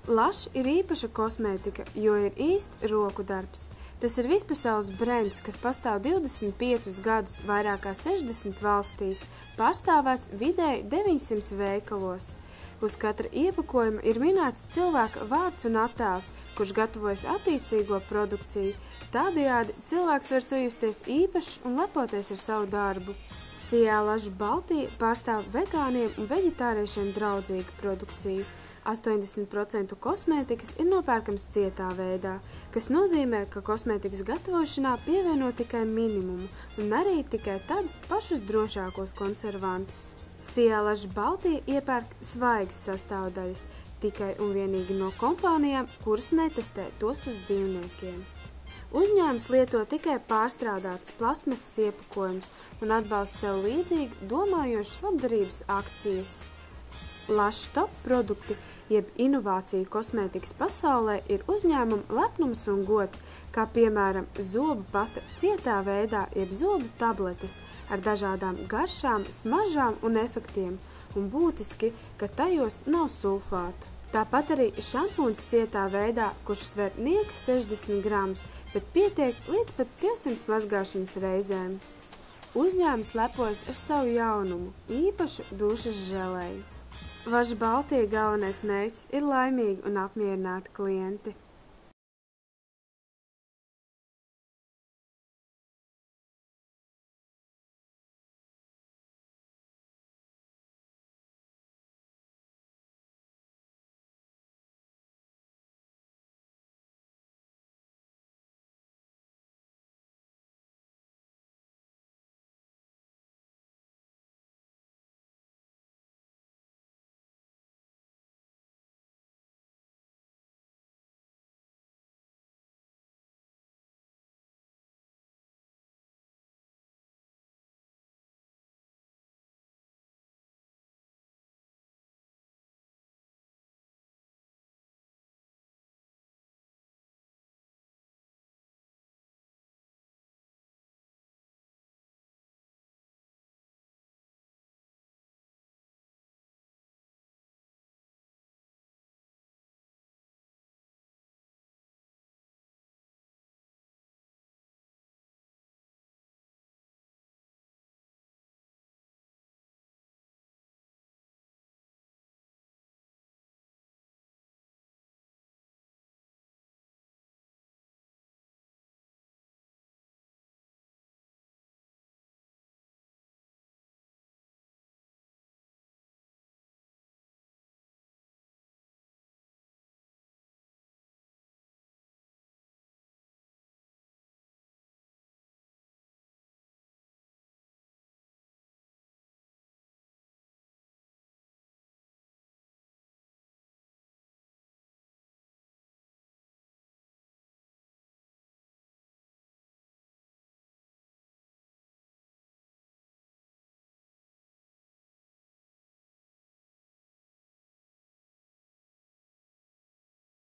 Lush ir īpaša kosmētika, jo ir īsts roku darbs. Tas ir vispasaules brands, kas pastāv 25 gadus vairāk kā 60 valstīs, pārstāvēts vidēji 900 veikalos. Uz katra iepakojuma ir minēts cilvēka vārds un attēls, kurš gatavojas attiecīgo produkciju. Tādējādi cilvēks var sajusties īpašs un lepoties ar savu darbu. Sijā Lush Baltija pārstāv vegāniem un veģetāriešiem draudzīgu produkciju. 80% kosmētikas ir nopērkams cietā veidā, kas nozīmē, ka kosmētikas gatavošanā pievieno tikai minimumu un arī tikai tad pašus drošākos konservantus. Sijā Lush Baltija iepērk svaigas sastāvdaļas tikai un vienīgi no kompānijām, kuras netestē tos uz dzīvniekiem. Uzņēmums lieto tikai pārstrādātas plastmasas iepakojumus un atbalsta sev līdzīgi domājošas labdarības akcijas. Lush top produkti, jeb inovāciju kosmētikas pasaulē, ir uzņēmuma lepnums un gods, kā piemēram zobu pasta cietā veidā, jeb zobu tabletes ar dažādām garšām, smaržām un efektiem, un būtiski, ka tajos nav sulfātu. Tāpat arī šampūns cietā veidā, kurš sver nieka 60 gramus, bet pietiek līdz pat 200 mazgāšanas reizēm. Uzņēmums lepojas ar savu jaunumu, īpašu dušas želeju. Lush Baltija galvenais mērķis ir laimīgi un apmierināti klienti.